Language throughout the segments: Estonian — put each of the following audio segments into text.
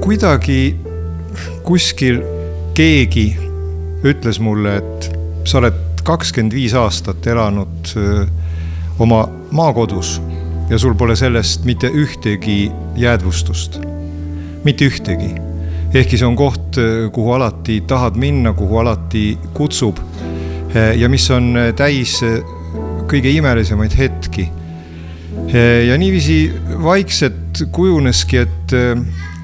kuidagi kuskil keegi ütles mulle, et sa oled 25 aastat elanud oma maakodus ja sul pole sellest mitte ühtegi jäädvustust. Mitte ühtegi. Ehkki see on koht, kuhu alati tahad minna, kuhu alati kutsub ja mis on täis kõige imelisemaid hetki. Ja niiviisi vaikselt kujuneski, et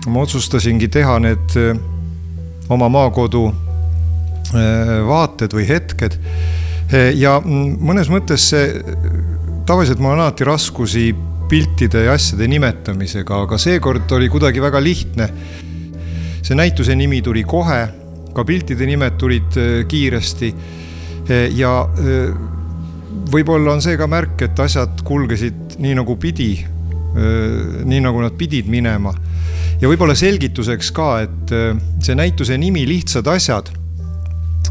ma otsustasingi teha need oma maakodu vaated või hetked. Ja mõnes mõttes tavaliselt ma olen alati raskusi piltide ja asjade nimetamisega, aga seekord oli kuidagi väga lihtne. See näituse nimi tuli kohe, ka piltide nimed tulid kiiresti ja võib-olla on see ka märk, et asjad kulgesid nii nagu pidi, nii nagu nad pidid minema. Ja võib-olla selgituseks ka, et see näituse nimi Lihtsad asjad,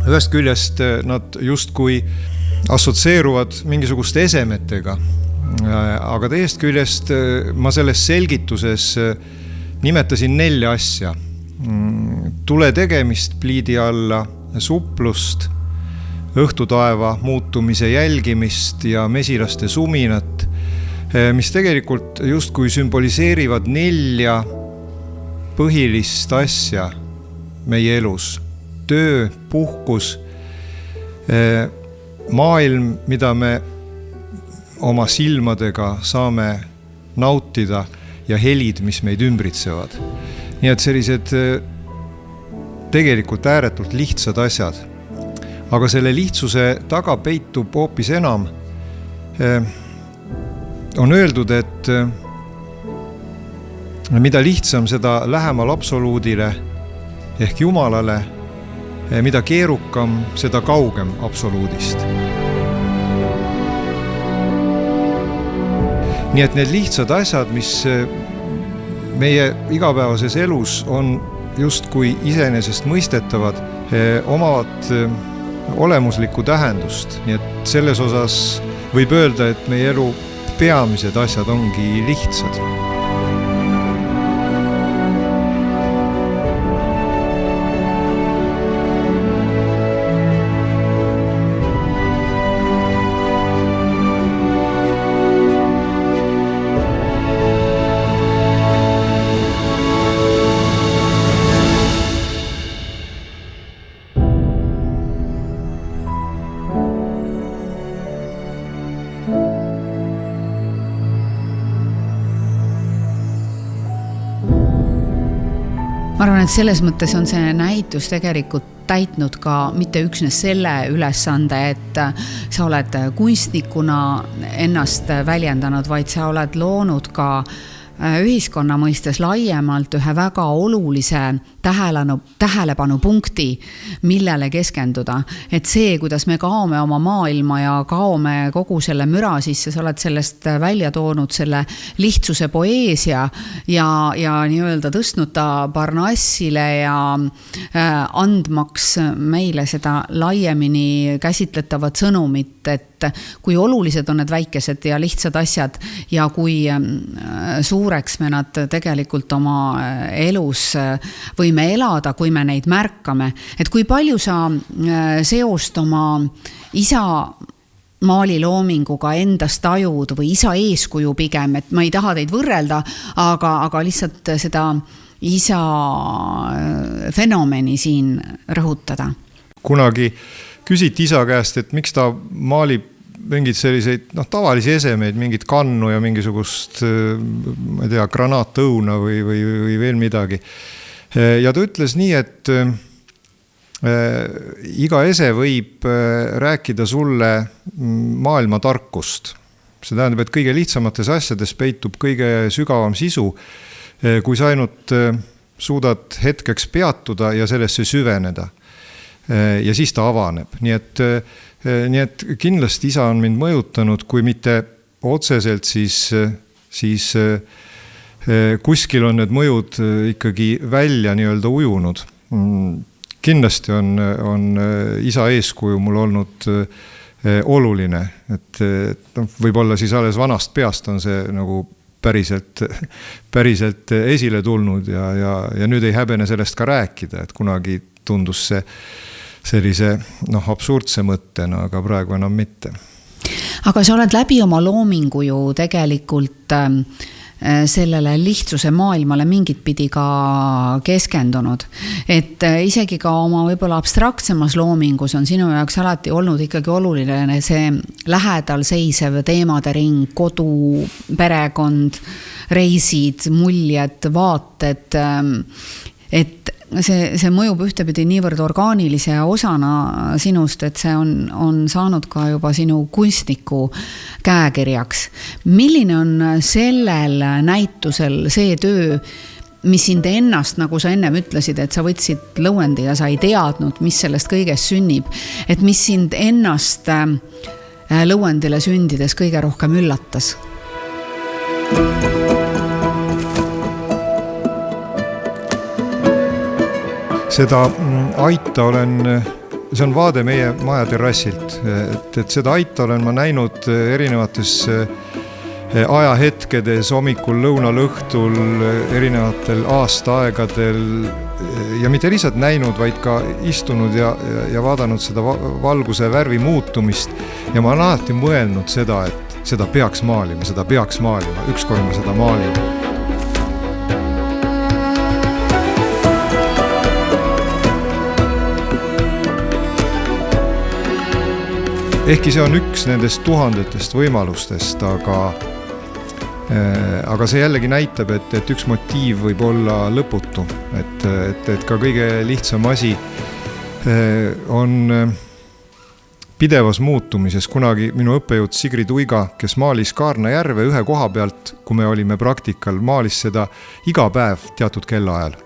ühest küljest nad justkui assotsieeruvad mingisuguste esemetega, aga teist küljest ma selles selgituses nimetasin 4 asja. Tule tegemist pliidi alla, suplust, õhtutaeva muutumise jälgimist ja mesilaste suminat, mis tegelikult justkui sümboliseerivad 4 põhilist asja meie elus. Töö, puhkus, maailm, mida me oma silmadega saame nautida ja helid, mis meid ümbritsevad. Nii et sellised tegelikult ääretult lihtsad asjad. Aga selle lihtsuse taga peitub hoopis enam. On öeldud, et mida lihtsam, seda lähemal absoluudile ehk Jumalale, mida keerukam, seda kaugem absoluudist. Nii et need lihtsad asjad, mis meie igapäevases elus on justkui iseenesest mõistetavad, omavad olemuslikku tähendust. Nii et selles osas võib öelda, et meie elu peamised asjad ongi lihtsad. Ma arvan, et selles mõttes on see näitus tegelikult täitnud ka mitte üksnes selle ülesande, et sa oled kunstnikuna ennast väljendanud, vaid sa oled loonud ka ühiskonna mõistes laiemalt ühe väga olulise tähelepanupunkti, millele keskenduda. Et see, kuidas me kaome oma maailma ja kaome kogu selle müra sisse, sa oled sellest välja toonud selle lihtsuse poeesia ja nii-öelda tõstnud ta Parnassile ja andmaks meile seda laiemini käsitletavat sõnumit, et kui olulised on need väikesed ja lihtsad asjad ja kui suureks me nad tegelikult oma elus võime elada, kui me neid märkame. Et kui palju sa seost oma isa maaliloominguga endast tajud või isa eeskuju pigem, et ma ei taha teid võrrelda, aga lihtsalt seda isa fenomeni siin rõhutada. Kunagi küsiti isa käest, et miks ta maalib mingid selliseid tavalisi esemeid, mingid kannu ja mingisugust ma ei tea, granaatõuna või veel midagi. Ja ta ütles nii, et iga ese võib rääkida sulle maailma tarkust. See tähendab, et kõige lihtsamates asjades peitub kõige sügavam sisu, kui sa ainult suudad hetkeks peatuda ja sellesse süveneda. Ja siis ta avaneb. Nii et kindlasti isa on mind mõjutanud, kui mitte otseselt, siis kuskil on need mõjud ikkagi välja nii-öelda ujunud. Kindlasti on isa eeskuju mul olnud oluline, et võib-olla siis alles vanast peast on see nagu päriselt esile tulnud ja nüüd ei häbene sellest ka rääkida, et kunagi tundus see sellise absurdse mõttena, aga praegu enam mitte. Aga sa oled läbi oma loomingu ju tegelikult sellele lihtsuse maailmale mingit pidi ka keskendunud. Et isegi ka oma võib-olla abstraktsemas loomingus on sinu jaoks alati olnud ikkagi oluline see lähedal seisev teemade ring, kodu, perekond, reisid, muljed, vaated, et see mõjub ühtepidi niivõrd orgaanilise osana sinust, et see on saanud ka juba sinu kunstniku käekirjaks. Milline on sellel näitusel see töö, mis sind ennast, nagu sa ennem ütlesid, et sa võtsid lõuendi ja sa ei teadnud, mis sellest kõigest sünnib, et mis sind ennast lõuendile sündides kõige rohkem üllatas? Seda aita see on vaade meie maja terrassilt, et seda aita olen ma näinud erinevates ajahetkedes, hommikul, lõunal, õhtul, erinevatel aastaaegadel ja mitte lihtsalt näinud, vaid ka istunud ja vaadanud seda valguse värvi muutumist ja ma olen alati mõelnud seda, et seda peaks maalima, ükskord ma seda maalin. Ehkki see on üks nendest tuhandetest võimalustest, aga see jällegi näitab, et üks motiiv võib olla lõputu, et ka kõige lihtsam asi on pidevas muutumises. Kunagi minu õppejõud Sigrid Uiga, kes maalis Kaarnajärve ühe koha pealt, kui me olime praktikal, maalis seda iga päev teatud kellaajal.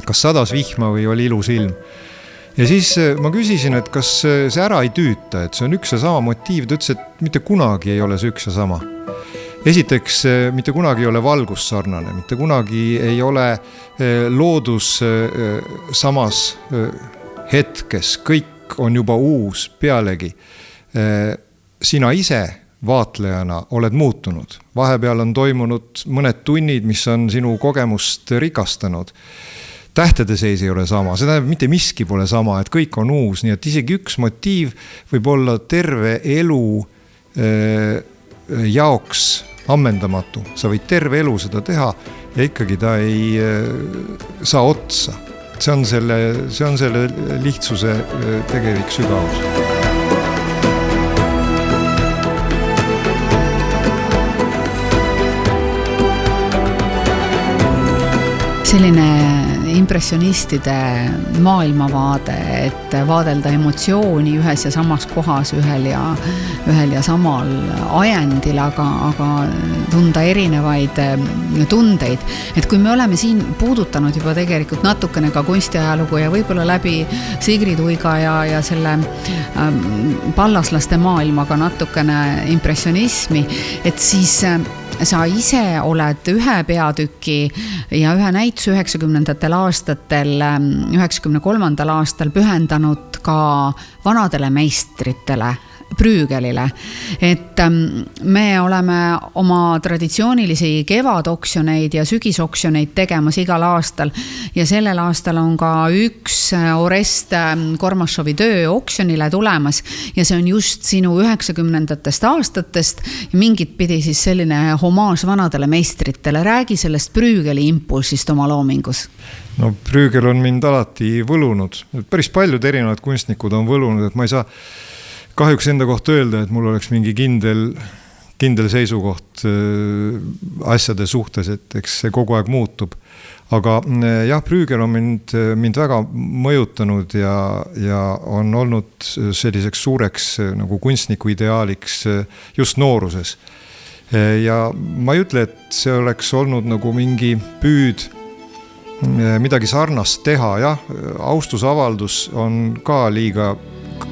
Kas sadas vihma või oli ilus ilm. Ja siis ma küsisin, et kas see ära ei tüüta, et see on üks ja sama motiiv. Ta ütles, et mitte kunagi ei ole see üks ja sama. Esiteks, mitte kunagi ei ole valgus sarnane, mitte kunagi ei ole loodus samas hetkes. Kõik on juba uus pealegi. Sina ise vaatlejana oled muutunud. Vahepeal on toimunud mõned tunnid, mis on sinu kogemust rikastanud. Tähtede seis ei ole sama, seda mitte miski pole sama, et kõik on uus, nii et isegi üks motiiv võib olla terve elu jaoks ammendamatu. Sa võid terve elu seda teha ja ikkagi ta ei saa otsa. See on selle lihtsuse tegelik sügavus. Selline impressionistide maailmavaade, et vaadelda emotsiooni ühes ja samas kohas ühel ja samal ajendil, aga tunda erinevaid tundeid. Et kui me oleme siin puudutanud juba tegelikult natukene ka kunstiajalugu ja võib-olla läbi Sigrid Uiga ja selle pallaslaste maailmaga natukene impressionismi, et siis sa ise oled ühe peatüki ja ühe näituse 90ndatel aastatel, 93. aastal pühendanud ka vanadele meistritele, Brügelile. Et me oleme oma traditsioonilisi kevadoksjoneid ja sügisoksjoneid tegemas igal aastal ja sellel aastal on ka üks Orest Kormašovi töö oksjonile tulemas ja see on just sinu 90ndatest aastatest ja mingit pidi siis selline homaaž vanadele meistritele. Räägi sellest Brügeli impulsist oma loomingus. No Brügel on mind alati võlunud. Päris paljud erinevad kunstnikud on võlunud, et ma ei saa kahjuks enda kohta öelda, et mul oleks mingi kindel seisukoht asjade suhtes, et eks see kogu aeg muutub. Aga jah, Brügel on mind väga mõjutanud ja on olnud selliseks suureks nagu kunstniku ideaaliks just nooruses. Ja ma ei ütle, et see oleks olnud nagu mingi püüd midagi sarnast teha. Jah, austusavaldus on ka liiga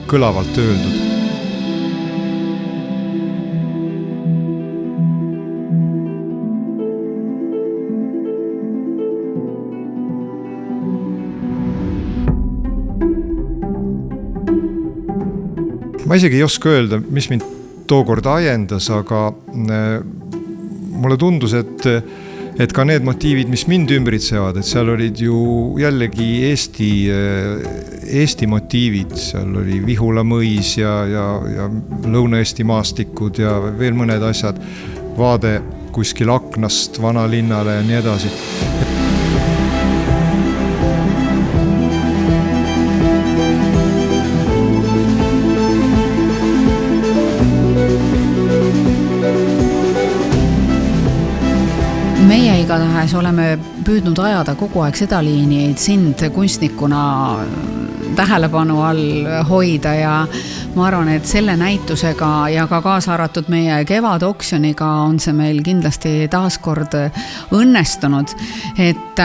kõlavalt öeldud. Ma isegi ei oska öelda, mis mind tookord ajendas, aga mulle tundus, et ka need motiivid, mis mind ümbritsevad, et seal olid ju jällegi Eesti motiivid, seal oli Vihula mõis ja Lõuna-Eesti maastikud ja veel mõned asjad, vaade kuskil aknast vanalinnale ja nii edasi. Meie igatahes oleme püüdnud ajada kogu aeg seda liini, et sind kunstnikuna tähelepanu all hoida ja ma arvan, et selle näitusega ja ka kaasa arvatud meie kevadoksjoniga on see meil kindlasti taaskord õnnestunud. Et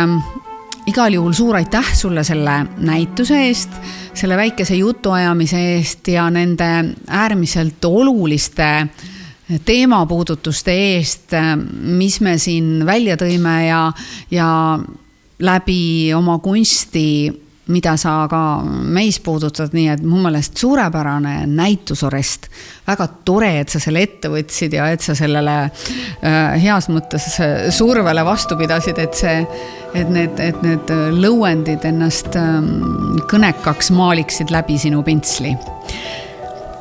igal juhul suur aitäh sulle selle näituse eest, selle väikese jutuajamise eest ja nende äärmiselt oluliste teemapuudutuste eest, mis me siin välja tõime ja läbi oma kunsti, mida sa ka meis puudutad, nii et mu meelest suurepärane näitusorest. Väga tore, et sa selle ette võtsid ja et sa sellele heas mõttes survele vastu pidasid, et need lõuendid ennast kõnekaks maaliksid läbi sinu pintsli.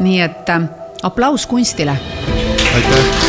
Nii et aplaus kunstile! Aitäh!